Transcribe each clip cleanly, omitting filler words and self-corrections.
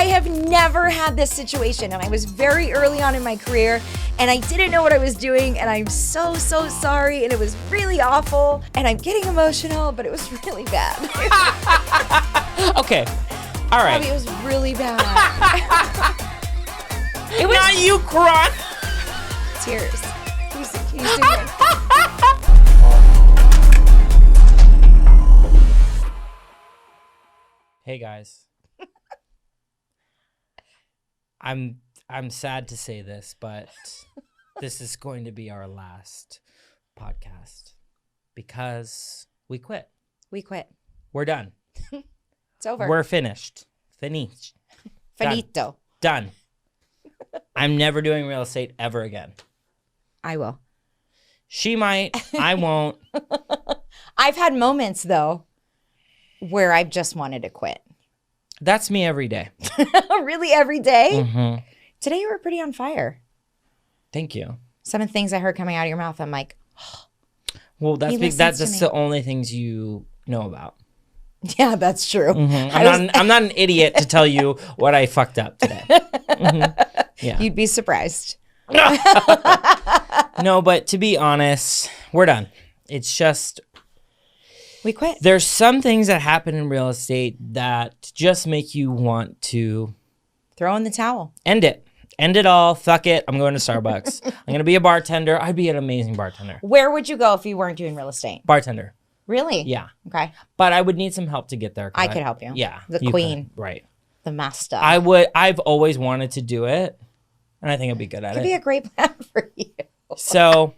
have never had this situation, and I was very early on in my career, and I didn't know what I was doing, and I'm so sorry, and it was really awful, and I'm getting emotional, but it was really bad. Okay. All right. Robby, it was really bad. It was not you crying. Tears. Can you zoom in? Hey guys. I'm sad to say this, but this is going to be our last podcast because we quit. We quit. We're done. It's over. We're finished. Finished. Finito. Done. I'm never doing real estate ever again. I will. She might. I won't. I've had moments, though, where I've just wanted to quit. That's me every day. Really, every day? Mm-hmm. Today you were pretty on fire. Thank you. Some of the things I heard coming out of your mouth, I'm like, well, that's the only things you know about. Yeah, that's true. Mm-hmm. I'm not an idiot to tell you what I fucked up today. Mm-hmm. Yeah. You'd be surprised. No, but to be honest, we're done. It's just... We quit. There's some things that happen in real estate that just make you want to... Throw in the towel. End it. End it all. Fuck it. I'm going to Starbucks. I'm going to be a bartender. I'd be an amazing bartender. Where would you go if you weren't doing real estate? Bartender. Really? Yeah. Okay. But I would need some help to get there. I could help you. Yeah. The queen. Could. Right. The master. I've always wanted to do it, and I think I'd be good at it. It'd be a great plan for you. So,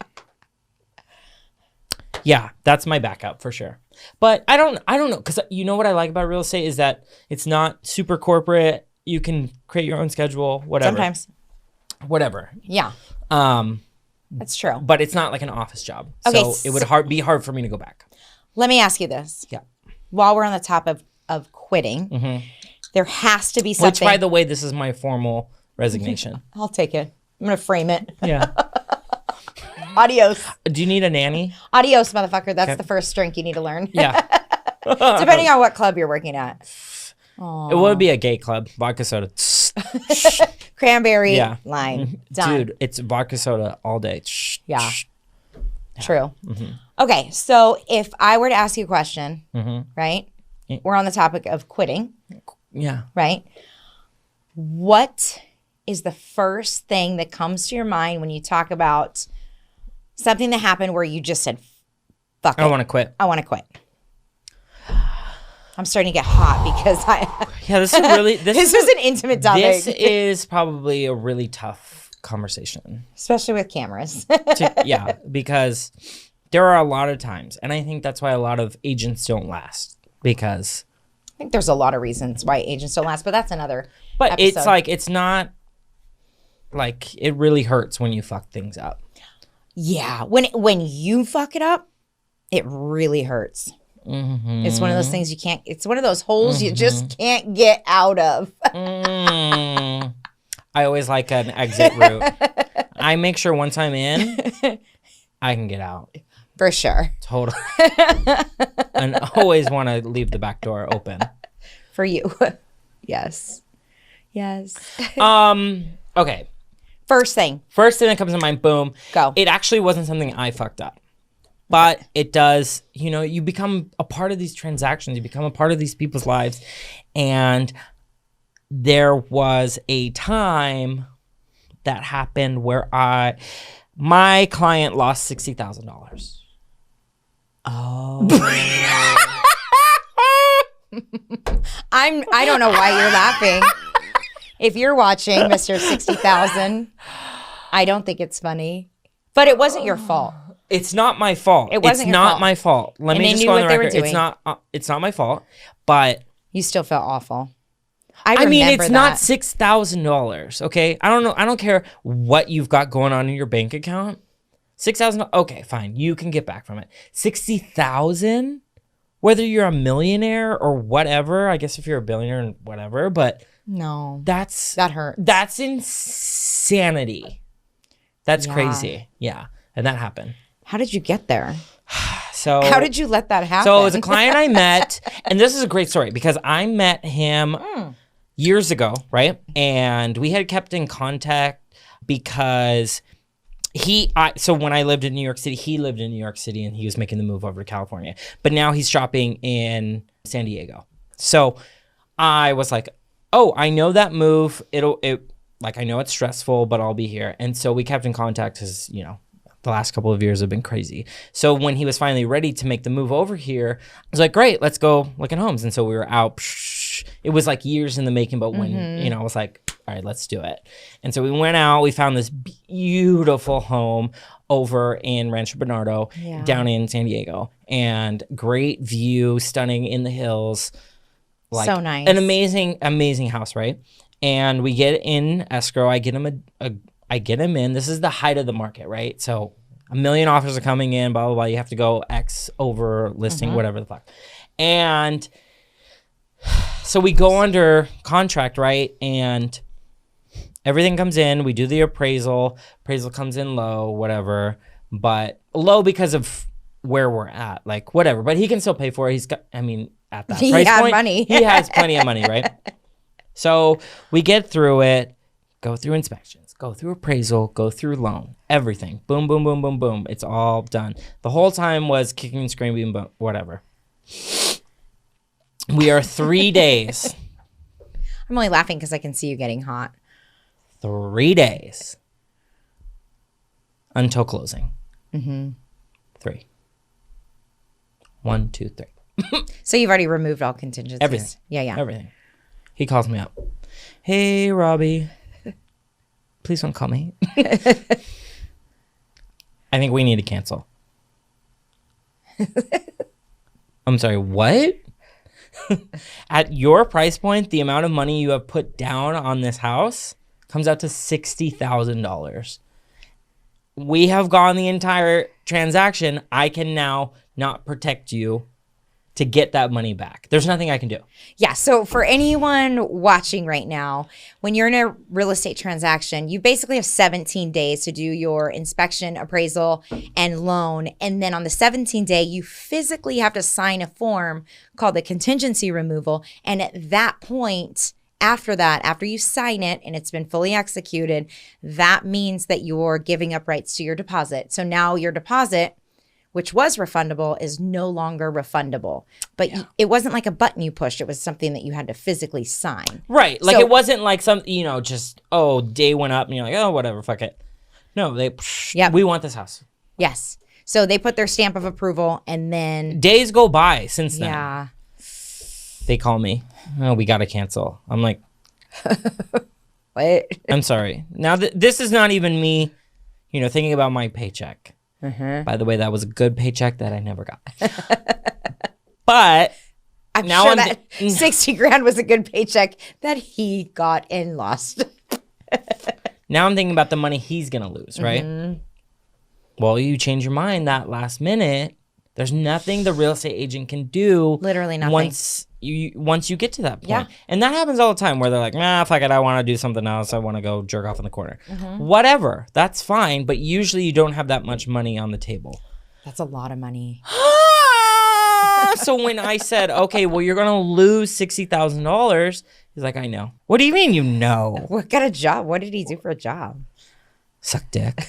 yeah, that's my backup for sure. But I don't know, because you know what I like about real estate is that it's not super corporate. You can create your own schedule, whatever. Sometimes. Whatever. Yeah. That's true. But it's not like an office job. Okay, so it would be hard for me to go back. Let me ask you this. Yeah. While we're on the top of quitting, there has to be something. Which, by the way, this is my formal resignation. I'll take it. I'm going to frame it. Yeah. Adios. Do you need a nanny? Adios, motherfucker. That's the first drink you need to learn. Yeah. Depending on what club you're working at. Aww. It would be a gay club. Vodka soda. Cranberry lime. Done. Dude, it's vodka soda all day. Yeah. True. Okay, so if I were to ask you a question, right? We're on the topic of quitting. Yeah. Right? What is the first thing that comes to your mind when you talk about something that happened where you just said, fuck it. I want to quit. I want to quit. I'm starting to get hot because Yeah, this is really... This is an intimate topic. This is probably a really tough conversation. Especially with cameras. Yeah, because there are a lot of times, and I think that's why a lot of agents don't last, because... I think there's a lot of reasons why agents don't last, but that's another But episode. It's like, it's not... Like, it really hurts when you fuck things up. Yeah, when you fuck it up, it really hurts. It's one of those things you can't, it's one of those holes you just can't get out of. I always like an exit route. I make sure once I'm in, I can get out. For sure. Totally. And always want to leave the back door open. For you. Yes. Yes. Okay. First thing that comes to mind, boom. Go. It actually wasn't something I fucked up. But it does, you become a part of these transactions. You become a part of these people's lives. And there was a time that happened where my client lost $60,000. Oh. I don't know why you're laughing. If you're watching, Mr. 60,000, I don't think it's funny. But it wasn't your fault. It's not my fault. It wasn't it's your not fault. my fault. Let And me they just knew go on what the they were record. It's not my fault. But You still felt awful. I mean, it's remember not that. $6,000. Okay, I don't know. I don't care what you've got going on in your bank account. $6,000. Okay, fine. You can get back from it. $60,000. Whether you're a millionaire or whatever. I guess if you're a billionaire and whatever. But No. that hurt. That's insanity. That's Yeah. crazy. Yeah, and that happened. How did you get there? So How did you let that happen? So it was a client I met, and this is a great story because I met him years ago, right? And we had kept in contact because so when I lived in New York City, he lived in New York City and he was making the move over to California. But now he's shopping in San Diego. So I was like, oh, I know that move. I know it's stressful, but I'll be here. And so we kept in contact because, you know, the last couple of years have been crazy. So when he was finally ready to make the move over here, I was like, great, let's go look at homes. And so we were out. It was like years in the making, but when, you know, I was like, all right, let's do it. And so we went out, we found this beautiful home over in Rancho Bernardo, down in San Diego, and great view, stunning in the hills. Like, so nice. An amazing house, right? And we get in escrow. I get him in. This is the height of the market, right? So 1 million offers are coming in, blah, blah, blah. You have to go X over listing, whatever the fuck. And so we go under contract, right? And everything comes in. We do the appraisal. Appraisal comes in low, whatever. But low because of where we're at. Like, whatever. But he can still pay for it. He's got, I mean, at that price point, money. He has plenty of money, right? So we get through it, go through inspections, go through appraisal, go through loan, everything. Boom, boom, boom, boom, boom. It's all done. The whole time was kicking and screaming, but whatever. We are 3 days. I'm only laughing because I can see you getting hot. 3 days until closing. 3. 1, 2, 3. So you've already removed all contingencies. Everything. Yeah. Everything. He calls me up. Hey, Robby. Please don't call me. I think we need to cancel. I'm sorry, what? At your price point, the amount of money you have put down on this house comes out to $60,000. We have gone the entire transaction. I can now not protect you to get that money back. There's nothing I can do. Yeah. So for anyone watching right now, when you're in a real estate transaction, you basically have 17 days to do your inspection, appraisal, and loan. And then on the 17th day, you physically have to sign a form called the contingency removal. And at that point, after that, after you sign it and it's been fully executed, that means that you're giving up rights to your deposit. So now your deposit, which was refundable, is no longer refundable. But it wasn't like a button you pushed. It was something that you had to physically sign. Right. Like, it wasn't like some, you know, just, oh, day went up and you're like, oh, whatever, fuck it. No, we want this house. Yes. So they put their stamp of approval and then... Days go by since then. Yeah. They call me. Oh, we got to cancel. I'm like... What? I'm sorry. Now, this is not even me, you know, thinking about my paycheck. By the way, that was a good paycheck that I never got. But I'm now sure that 60 grand was a good paycheck that he got and lost. Now I'm thinking about the money he's going to lose, right? Well, you change your mind that last minute. There's nothing the real estate agent can do. Literally nothing. Once you get to that point. Yeah. And that happens all the time where they're like, nah, fuck it, I want to do something else. I want to go jerk off in the corner. Whatever. That's fine. But usually you don't have that much money on the table. That's a lot of money. So when I said, okay, well, you're going to lose $60,000, he's like, I know. What do you mean you know? What kind of job? What did he do for a job? Suck dick.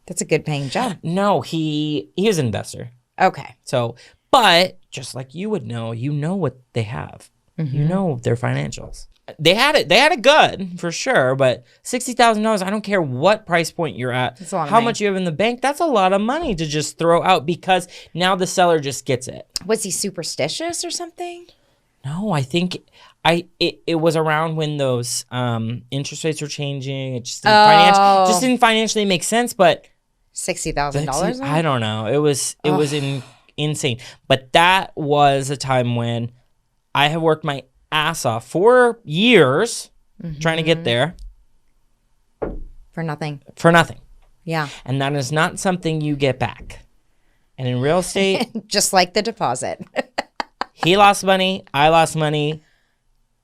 That's a good paying job. No, he is an investor. Okay. So, but just like you would know, you know what they have. You know their financials. They had it good for sure, but $60,000, I don't care what price point you're at, That's a lot of how money. much you have in the bank, that's a lot of money to just throw out because now the seller just gets it. Was he superstitious or something? No, I think it was around when those interest rates were changing. It just didn't financially make sense, but $60,000? I don't know. It was insane. But that was a time when I have worked my ass off for years trying to get there. For nothing. For nothing. Yeah. And that is not something you get back. And in real estate, just like the deposit. he lost money. I lost money.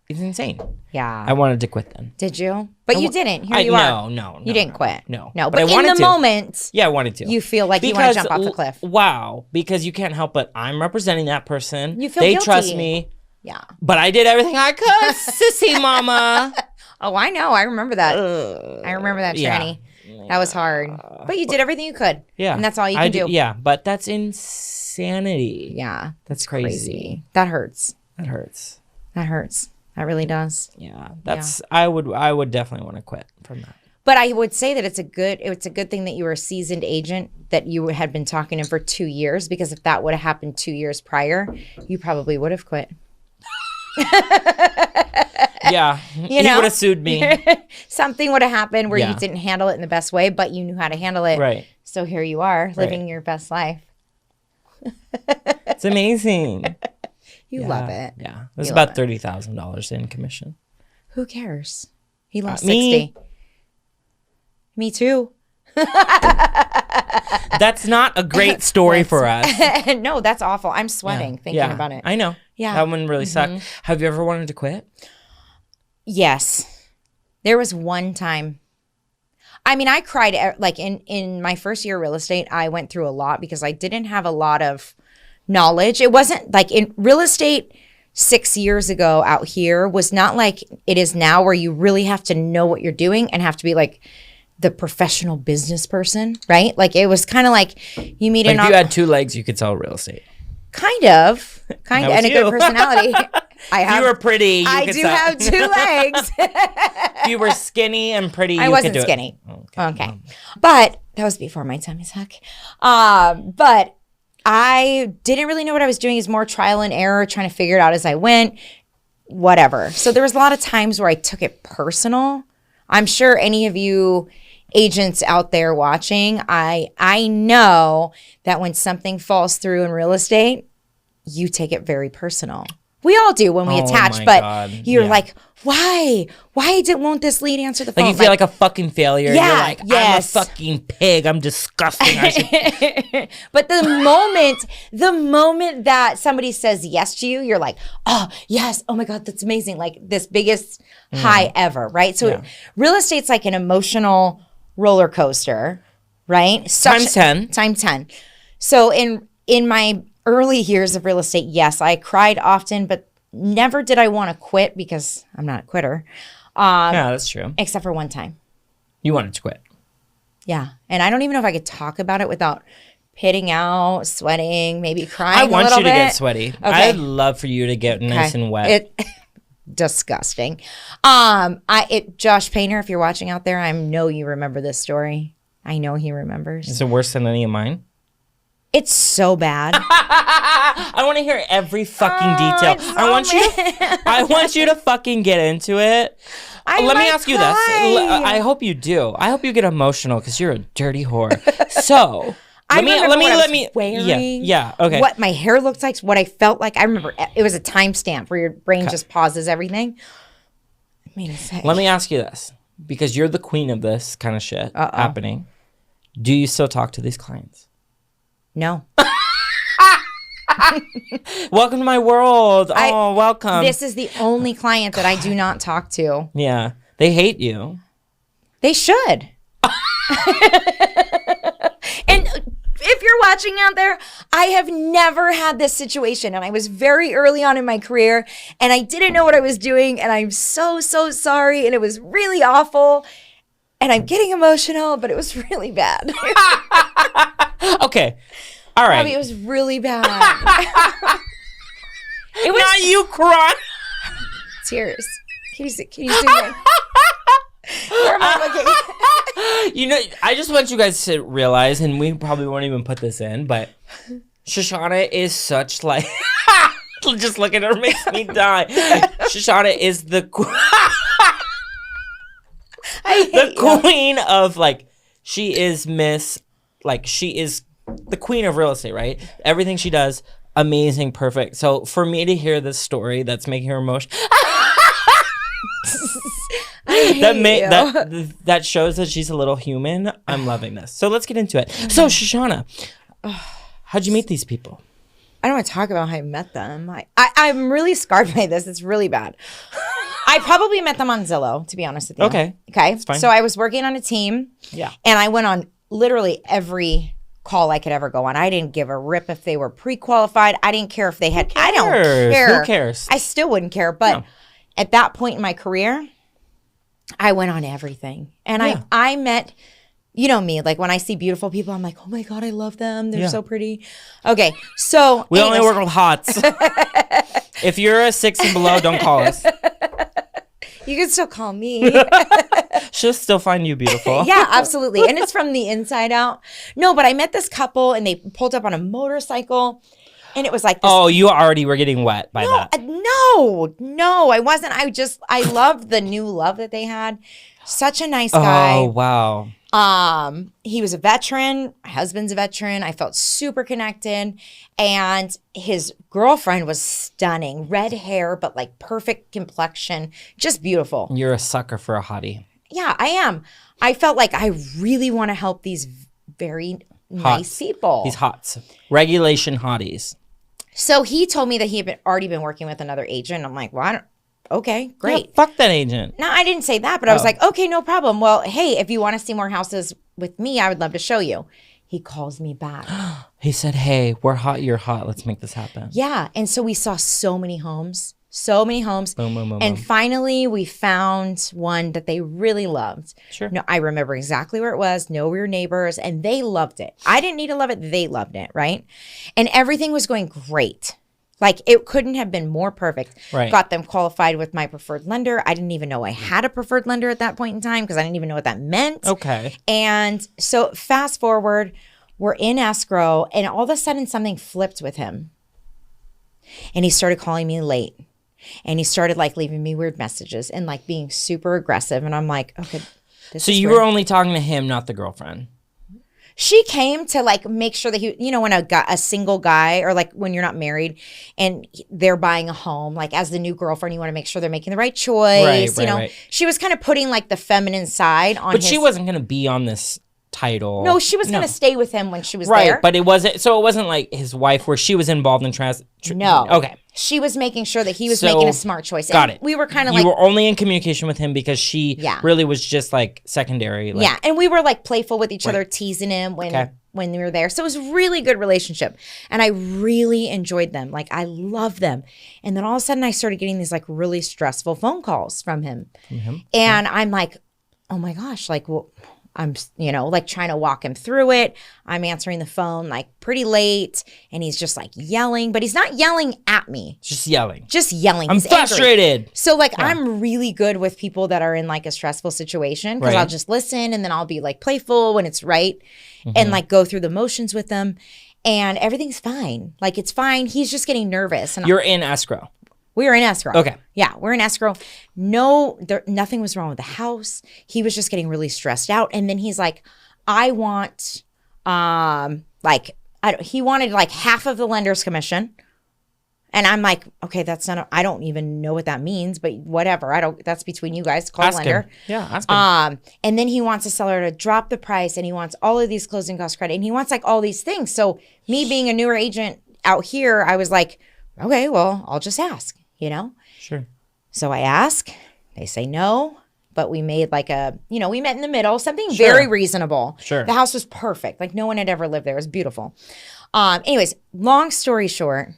It's insane. Yeah. I wanted to quit then. Did you? But you didn't. Here you are. No. You didn't quit. No. No. But But I wanted in the to. moment, Yeah, I wanted to. you feel like you want to jump off the cliff. Wow. Because you can't help but I'm representing that person. You feel They guilty. trust me. Yeah. But I did everything I could, sissy mama. Oh, I know. I remember that. I remember that Yeah. tranny. That was hard. But you did everything you could. Yeah. And that's all you can do. Yeah, but that's insanity. Yeah. That's crazy. That hurts. That hurts. That hurts. That really does. Yeah. I would definitely want to quit from that. But I would say that it's a good thing that you were a seasoned agent, that you had been talking to him for 2 years, because if that would have happened 2 years prior, you probably would have quit. Yeah. He would have sued me. Something would have happened where you didn't handle it in the best way, but you knew how to handle it. Right. So here you are, living your best life. It's amazing. You love it. Yeah. It was about $30,000 in commission. Who cares? He lost me. 60. Me too. That's not a great story for us. No, that's awful. I'm sweating thinking about it. I know. Yeah. That one really sucked. Have you ever wanted to quit? Yes. There was one time. I mean, I cried like in my first year of real estate. I went through a lot because I didn't have a lot of knowledge. It wasn't like in real estate 6 years ago out here was not like it is now, where you really have to know what you're doing and have to be like the professional business person, right? Like it was kind of like you meet if you had 2 legs, you could sell real estate. Kind of, and a good personality. If you were pretty, I do have 2 legs. If you were skinny and pretty, I you wasn't could do skinny. It. Okay. But that was before my tummy suck. But I didn't really know what I was doing. It's more trial and error, trying to figure it out as I went, whatever. So there was a lot of times where I took it personal. I'm sure any of you agents out there watching, I know that when something falls through in real estate, you take it very personal. We all do when we attach, but you're like, why? Won't this lead answer the phone? Like you feel like a fucking failure. Yeah, you're like, I'm a fucking pig. I'm disgusting. But the moment that somebody says yes to you, you're like, oh, yes. Oh my God, that's amazing. Like this biggest high ever, right? So real estate's like an emotional roller coaster, right? Times 10. Times 10. So in my early years of real estate, yes, I cried often, but never did I want to quit because I'm not a quitter. Yeah, that's true. Except for one time. You wanted to quit. Yeah. And I don't even know if I could talk about it without pitting out, sweating, maybe crying I want a little you to bit. get sweaty. Okay. I'd love for you to get nice and wet. Disgusting. Josh Painter, if you're watching out there, I know you remember this story. I know he remembers. Is it worse than any of mine? It's so bad. I want to hear every fucking detail. I want you to fucking get into it. Let me ask you this. I hope you do. I hope you get emotional because you're a dirty whore. So let me wearing, yeah, okay. What my hair looked like, what I felt like. I remember it was a timestamp where your brain just pauses everything. Let me ask you this, because you're the queen of this kind of shit happening. Do you still talk to these clients? No. Welcome to my world. Welcome. This is the only client that I do not talk to. Yeah. They hate you. They should. And if you're watching out there, I have never had this situation. And I was very early on in my career and I didn't know what I was doing. And I'm so sorry. And it was really awful. And I'm getting emotional, but it was really bad. Okay. All right. Robby, it was really bad. It was not you crying. Tears. Can you zoom in? Where am I looking? You know, I just want you guys to realize, and we probably won't even put this in, but Shishana is such like, just look at her makes me die. Shishana is the queen of like, she is she is the queen of real estate, right? Everything she does, amazing, perfect. So for me to hear this story that's making her emotional, that shows that she's a little human. I'm loving this. So let's get into it. So Shishana, how'd you meet these people? I don't want to talk about how I met them. I'm really scarred by this. It's really bad. I probably met them on Zillow, to be honest with you. Okay. That's fine. So I was working on a team. Yeah. And I went on literally every call I could ever go on. I didn't give a rip if they were pre-qualified. I didn't care if they had. I don't care. Who cares? I still wouldn't care. But at that point in my career, I went on everything. And I met, you know me, like when I see beautiful people, I'm like, oh my God, I love them. They're so pretty. Okay. So we only work with hots. If you're a 6 and below, don't call us. You can still call me. She'll still find you beautiful. Yeah, absolutely. And it's from the inside out. No, but I met this couple and they pulled up on a motorcycle and it was like this. Oh, you already were getting wet by that. No, I wasn't. I loved the new love that they had. Such a nice guy. Oh, wow. He was a veteran. My husband's a veteran. I felt super connected. And his girlfriend was stunning. Red hair, but like perfect complexion. Just beautiful. You're a sucker for a hottie. Yeah, I am. I felt like I really want to help these very nice people. These hots. Regulation hotties. So he told me that he had already been working with another agent. I'm like, well, okay, great. Yeah, fuck that agent. No, I didn't say that, but I was like, okay, no problem. Well, hey, if you want to see more houses with me, I would love to show you. He calls me back. He said, hey, we're hot, you're hot. Let's make this happen. Yeah. And so we saw so many homes. Boom, boom, boom, and finally, we found one that they really loved. Sure. No, I remember exactly where it was. No, we were neighbors, and they loved it. I didn't need to love it. They loved it, right? And everything was going great. Like, it couldn't have been more perfect. Right. Got them qualified with my preferred lender. I didn't even know I had a preferred lender at that point in time because I didn't even know what that meant. Okay. And so fast forward, we're in escrow, and all of a sudden something flipped with him. And he started calling me late. And he started like leaving me weird messages and like being super aggressive. And I'm like, okay. So you were only talking to him, not the girlfriend. She came to like make sure that he, you know, when a single guy or like when you're not married and they're buying a home, like as the new girlfriend, you want to make sure they're making the right choice. Right. She was kind of putting like the feminine side on But she wasn't going to be on this title. No, she was going to stay with him when she was there. Right, but it wasn't like his wife where she was involved in No. Okay. She was making sure that he was making a smart choice. Got it. We were kind of You were only in communication with him because she really was just like secondary. Like, and we were like playful with each other, teasing him when we were there. So it was a really good relationship. And I really enjoyed them. Like, I love them. And then all of a sudden I started getting these like really stressful phone calls from him. And I'm like, oh my gosh, like, well, I'm, like trying to walk him through it. I'm answering the phone like pretty late and he's just like yelling, but he's not yelling at me. Just yelling. I'm he's frustrated. Angry. So like I'm really good with people that are in like a stressful situation because I'll just listen and then I'll be like playful when it's right and like go through the motions with them and everything's fine. Like it's fine. He's just getting nervous. And you're in escrow. We were in escrow. Okay. Yeah, we're in escrow. No, nothing was wrong with the house. He was just getting really stressed out. And then he's like, I want, he wanted like half of the lender's commission. And I'm like, okay, I don't even know what that means, but whatever. That's between you guys. Call the lender. Yeah, ask him. And then he wants the seller to drop the price and he wants all of these closing cost credit and he wants like all these things. So me being a newer agent out here, I was like, okay, well, I'll just ask. Sure. So I ask, they say no, but we made like we met in the middle, something very reasonable. Sure. The house was perfect. Like no one had ever lived there. It was beautiful. Anyways, long story short,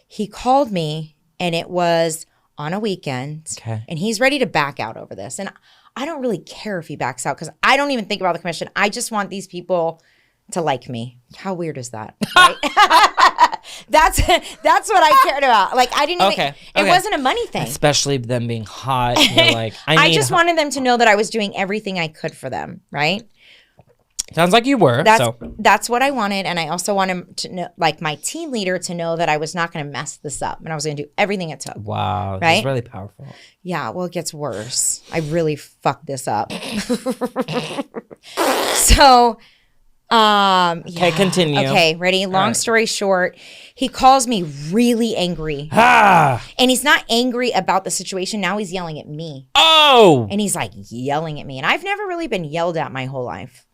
he called me and it was on a weekend. Okay. And he's ready to back out over this. And I don't really care if he backs out because I don't even think about the commission. I just want these people to like me. How weird is that? Right? That's what I cared about. Like I didn't even, it wasn't a money thing. Especially them being hot. You're like, I just wanted them to know that I was doing everything I could for them, right? Sounds like you were. That's what I wanted. And I also wanted to know, like my team leader to know that I was not going to mess this up. And I was going to do everything it took. Wow. Right? That's really powerful. Yeah. Well, it gets worse. I really fucked this up. So... Okay, continue. Okay, ready? Long story short, he calls me really angry. Ah! And he's not angry about the situation. Now he's yelling at me. Oh! And he's like yelling at me. And I've never really been yelled at my whole life.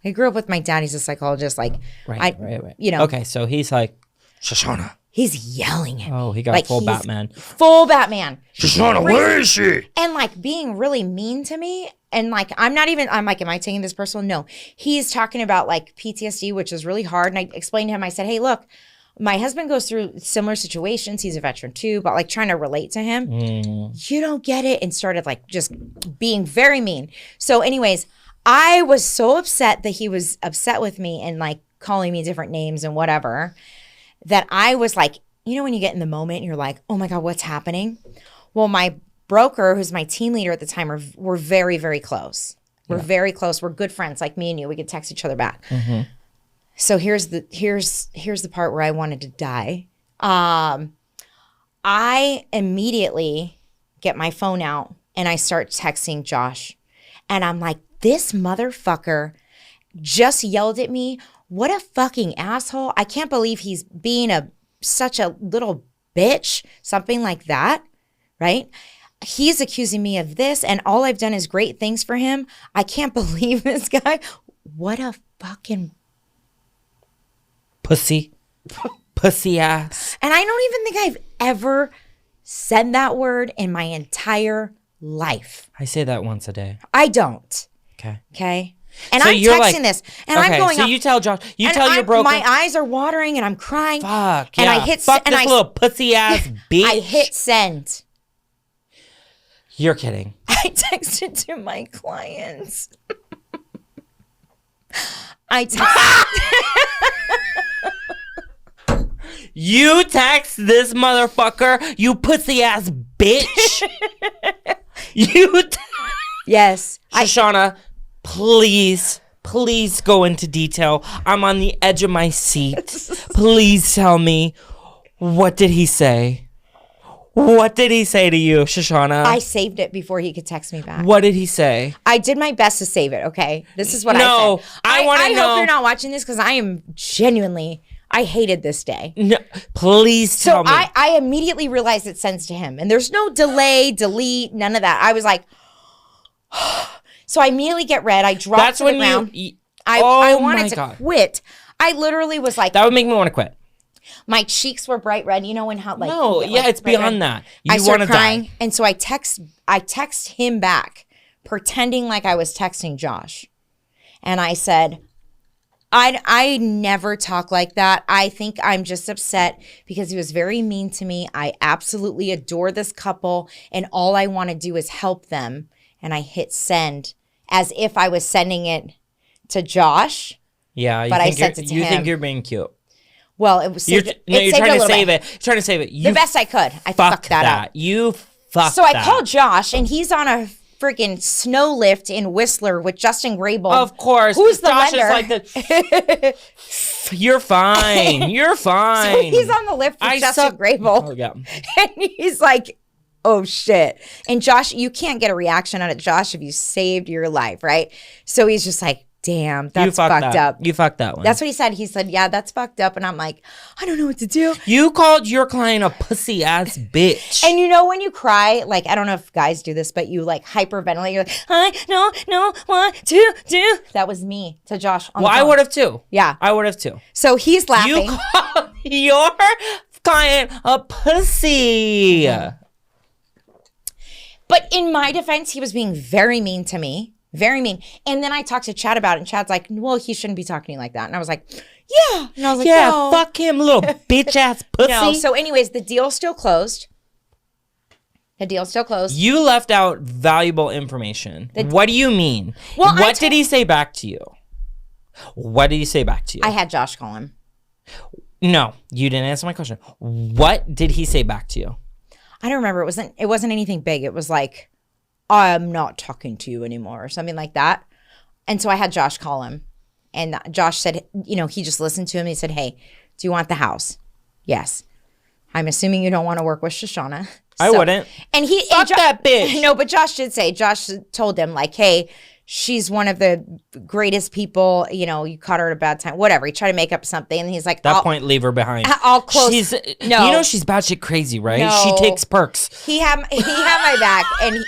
I grew up with my dad. He's a psychologist. Like, right. You know. Okay, so he's like, Shishana. He's yelling at me. Oh, he got full he's Batman. Full Batman. Shishana, where is she? And like being really mean to me. And like, I'm like, am I taking this personal? No. He's talking about like PTSD, which is really hard. And I explained to him, I said, hey, look, my husband goes through similar situations. He's a veteran too, but like trying to relate to him. You don't get it. And started like just being very mean. So anyways, I was so upset that he was upset with me and like calling me different names and whatever, that I was like, you know, when you get in the moment, you're like, oh my God, what's happening? Well, my broker, who's my team leader at the time, we're very, very close. We're very close. We're good friends, like me and you. We could text each other back. So here's the part where I wanted to die. I immediately get my phone out and I start texting Josh. And I'm like, this motherfucker just yelled at me. What a fucking asshole. I can't believe he's being such a little bitch. Something like that, right? He's accusing me of this and all I've done is great things for him. I can't believe this guy. What a fucking pussy ass. And I don't even think I've ever said that word in my entire life. I say that once a day. I don't. Okay. And so I'm texting like, this, and I'm going. So you tell Josh, tell your broker. My eyes are watering, and I'm crying. Fuck. And yeah. I hit. Fuck this little pussy ass bitch. I hit send. You're kidding. I texted to my clients. I texted. You text this motherfucker, you pussy ass bitch. Yes. Shishana, please go into detail. I'm on the edge of my seat. Please tell me, what did he say? What did he say to you, Shishana? I saved it before he could text me back. What did he say? I did my best to save it, okay? This is what I said. No, I want to know. I hope you're not watching this because I am genuinely... I hated this day. No, please tell me. So I immediately realized it sends to him. And there's no delay, delete, none of that. I was like... So I immediately get red. I drop to the ground. I wanted to quit. I literally was like... That would make me want to quit. My cheeks were bright red. You know when how like... No, yeah, it's beyond that. I started crying. And so I text him back, pretending like I was texting Josh. And I said... I never talk like that. I think I'm just upset because he was very mean to me. I absolutely adore this couple and all I want to do is help them. And I hit send as if I was sending it to Josh. Yeah, but I sent it to him. You think you're being cute. Well, it was saved. You're trying to save it. You're trying to save it. The best I could. I fucked that up. You fucked that. So I called Josh and he's on a freaking snow lift in Whistler with Justin Grable. Of course. Who's the Josh lender? Is like You're fine. You're fine. So he's on the lift with Justin Grable. Oh, yeah. And he's like, oh shit. And Josh, you can't get a reaction out of Josh if you saved your life, right? So he's just like, damn, that's fucked up. You fucked that one. That's what he said. He said, yeah, that's fucked up. And I'm like, I don't know what to do. You called your client a pussy ass bitch. And you know when you cry, like, I don't know if guys do this, but you like hyperventilate. You're like, I don't know what to do. That was me to Josh on the phone. I would have too. Yeah. I would have too. So he's laughing. You called your client a pussy. But in my defense, he was being very mean to me. Very mean. And then I talked to Chad about it, and Chad's like, well, he shouldn't be talking to you like that. And I was like, yeah. And I was like, yeah, no. Fuck him, little bitch ass pussy. No. So anyways, the deal's still closed. You left out valuable information. What do you mean? Well, what did he say back to you? I had Josh call him. No, you didn't answer my question. What did he say back to you? I don't remember. It wasn't anything big. It was like, I'm not talking to you anymore or something like that. And so I had Josh call him. And Josh said, you know, he just listened to him. He said, hey, do you want the house? Yes. I'm assuming you don't want to work with Shishana. I wouldn't. And Fuck that bitch. No, but Josh did say, Josh told him like, hey, she's one of the greatest people, you know, you caught her at a bad time, whatever. He tried to make up something. And he's like, point, leave her behind. I'll close. You know, she's batshit crazy, right? No. She takes perks. He had my back and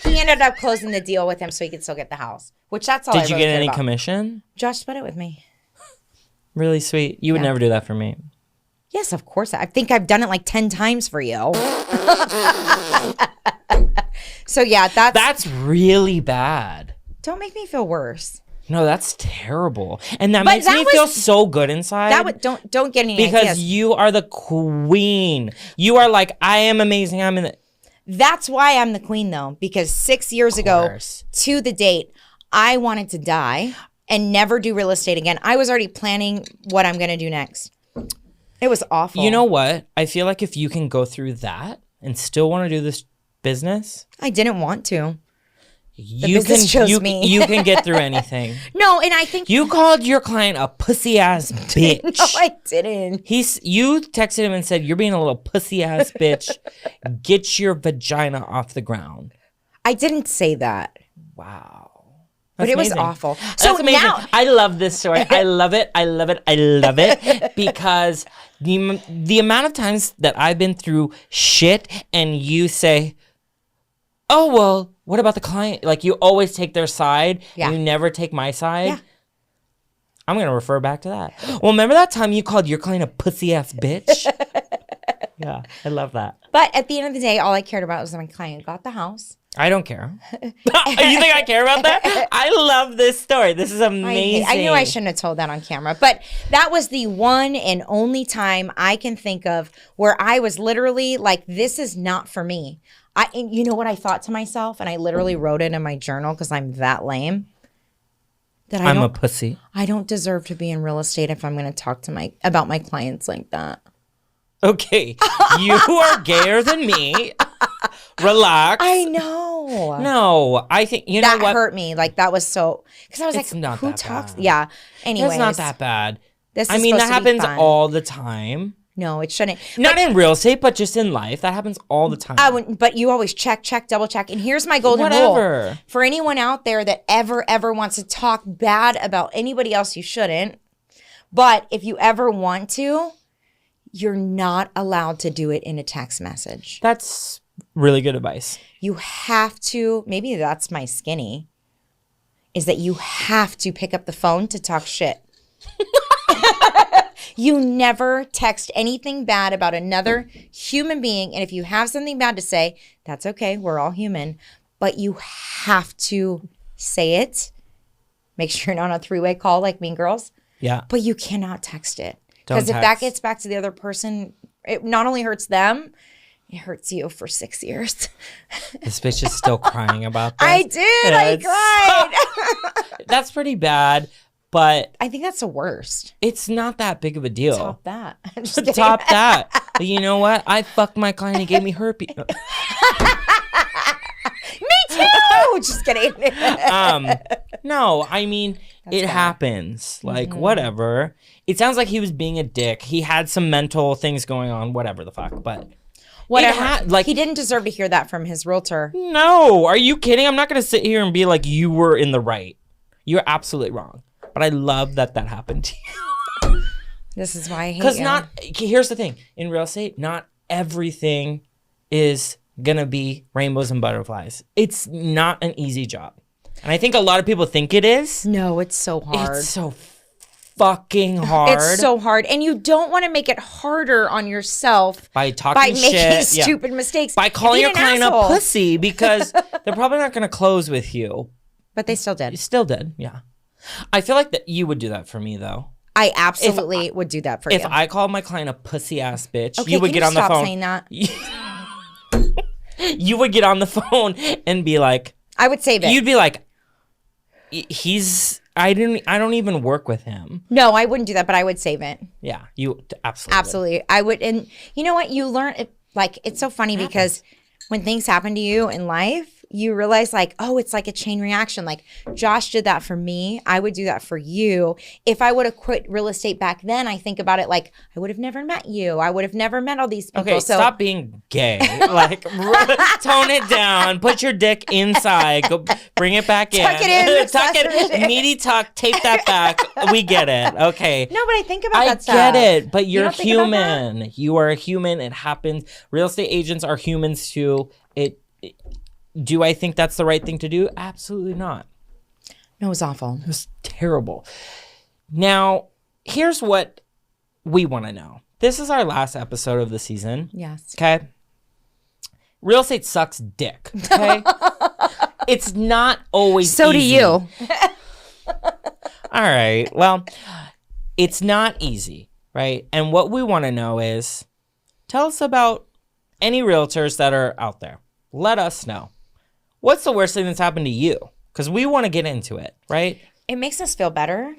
he ended up closing the deal with him so he could still get the house, which that's all I really Did you get any about. Commission? Josh split it with me. Really sweet. You would never do that for me. Yes, of course. I think I've done it like 10 times for you. So yeah, That's really bad. don't make me feel worse. No, that's terrible. And that makes me feel so good inside. Don't get any because ideas. you are the queen. You are like, I am amazing. I'm in the... That's why I'm the queen, though, because 6 years ago to the date, I wanted to die and never do real estate again. I was already planning what I'm going to do next. It was awful. You know what? I feel like if you can go through that and still want to do this business, I didn't want to. You can get through anything. No, and I think you called your client a pussy ass bitch. No, I didn't. You texted him and said, "You're being a little pussy ass bitch. Get your vagina off the ground." I didn't say that. Wow. But it was awful. So That's amazing. now I love this story. I love it. I love it. I love it because the amount of times that I've been through shit and you say, "Oh, well, what about the client?" Like, you always take their side. Yeah. And you never take my side. Yeah. I'm going to refer back to that. Well, remember that time you called your client a pussy-ass bitch? Yeah, I love that. But at the end of the day, all I cared about was that my client got the house. I don't care. You think I care about that? I love this story. This is amazing. I knew I shouldn't have told that on camera. But that was the one and only time I can think of where I was literally like, this is not for me. And you know what I thought to myself? And I literally wrote it in my journal because I'm that lame. That I'm a pussy. I don't deserve to be in real estate if I'm going to talk to about my clients like that. Okay, you are gayer than me. Relax. I know. No, I think you know what that hurt me. Like that was so because I was it's like, not who that talks? bad. Yeah. Anyways, it's not that bad. This I is mean, that supposed to be happens fun. all the time. No, it shouldn't. Not in real estate, but just in life. That happens all the time. I wouldn't, but you always check, double check. And here's my golden rule. For anyone out there that ever wants to talk bad about anybody else, you shouldn't. But if you ever want to, you're not allowed to do it in a text message. That's really good advice. You have to, maybe that's my skinny, is that you have to pick up the phone to talk shit. You never text anything bad about another human being. And if you have something bad to say, that's okay. We're all human. But you have to say it. Make sure you're not on a three-way call like Mean Girls. Yeah. But you cannot text it. Because if that gets back to the other person, it not only hurts them, it hurts you for 6 years. This bitch is still crying about this. I did. I cried. That's pretty bad. But I think that's the worst. It's not that big of a deal. Top that. Top that. But you know what? I fucked my client and gave me herpes. Me too. Just kidding. No, I mean, it happens. Like, whatever. It sounds like he was being a dick. He had some mental things going on, whatever the fuck. But whatever. He didn't deserve to hear that from his realtor. No. Are you kidding? I'm not going to sit here and be like, you were in the right. You're absolutely wrong. But I love that happened to you. This is why I hate you. Here's the thing. In real estate, not everything is going to be rainbows and butterflies. It's not an easy job. And I think a lot of people think it is. No, it's so hard. It's so fucking hard. It's so hard. And you don't want to make it harder on yourself by talking shit. By making stupid mistakes. By calling your client a pussy because they're probably not going to close with you. But they still did. You still did, yeah. I feel like that you would do that for me, though. I absolutely would do that for you. If I called my client a pussy ass bitch, okay, you would get on the phone. Saying that? You would get on the phone and be like, I would save it. You'd be like, I don't even work with him. No, I wouldn't do that, but I would save it. Yeah, you absolutely. Absolutely. I would. And you know what? You learn it. Like, it's so funny because when things happen to you in life, you realize like, oh, it's like a chain reaction. Like Josh did that for me. I would do that for you. If I would have quit real estate back then, I think about it like I would have never met you. I would have never met all these people. Okay, so stop being gay. Like tone it down. Put your dick inside. Go bring it back in. Tuck it in. Tuck it. Meaty tuck. Tape that back. We get it. Okay. No, but I think about that stuff. I get it. But you're human. You are a human. It happens. Real estate agents are humans too. Do I think that's the right thing to do? Absolutely not. No, it was awful. It was terrible. Now, here's what we want to know. this is our last episode of the season. Yes. Okay. Real estate sucks dick. Okay. It's not always So do easy. you. All right. Well, it's not easy, right? And what we want to know is, tell us about any realtors that are out there. Let us know. What's the worst thing that's happened to you? Because we want to get into it, right? It makes us feel better.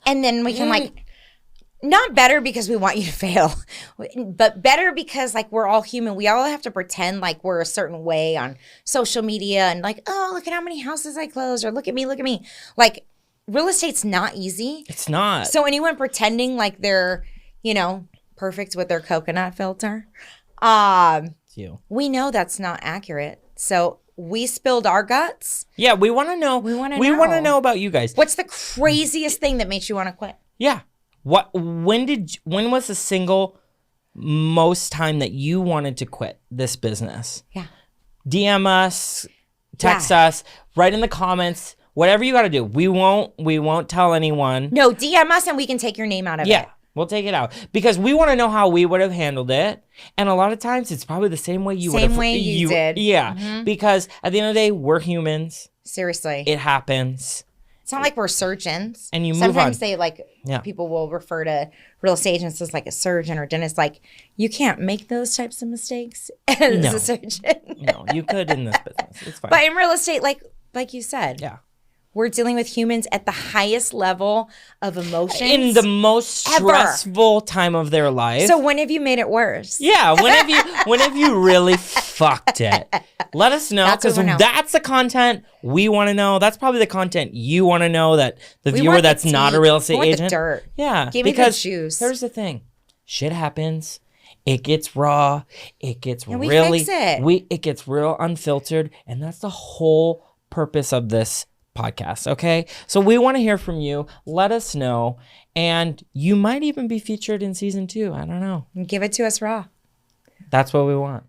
And then we can not better because we want you to fail, but better because like we're all human. We all have to pretend like we're a certain way on social media and like, oh, look at how many houses I closed, or look at me. Like real estate's not easy. It's not. So anyone pretending like they're, perfect with their coconut filter, It's you. we know that's not accurate. So we spilled our guts. Yeah, we want to know. We wanna We want to know. know about you guys. What's the craziest thing that makes you want to quit? Yeah. When was the single most time that you wanted to quit this business? Yeah. DM us, text us, write in the comments, whatever you got to do. We won't tell anyone. No, DM us and we can take your name out of it. Yeah. We'll take it out because we want to know how we would have handled it. And a lot of times it's probably the same way you would have. Same way you did. Yeah. Because at the end of the day, we're humans. Seriously. It happens. It's not like we're surgeons. And you move Sometimes on. they people will refer to real estate agents as like a surgeon or dentist. Like, you can't make those types of mistakes as a surgeon. No, you could in this business. It's fine. But in real estate, like you said, yeah. we're dealing with humans at the highest level of emotions. In the most stressful time of their life. So when have you made it worse? Yeah, when have you really fucked it? Let us know, because that's the content we want to know. That's probably the content you want to know, that the viewer that's not a real estate agent. The dirt. Yeah, give me the juice. Here's the thing: shit happens. It gets raw. It gets and we really. Fix it. It gets real unfiltered, and that's the whole purpose of this podcast. Okay, so we want to hear from you. Let us know, and you might even be featured in season 2. I don't know. Give it to us raw. That's what we want.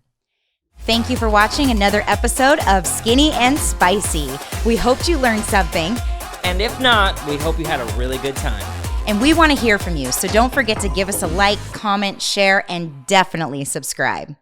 Thank you for watching another episode of Skinny and Spicy. We hoped you learned something. And if not, we hope you had a really good time. And we want to hear from you. So don't forget to give us a like, comment, share, and definitely subscribe.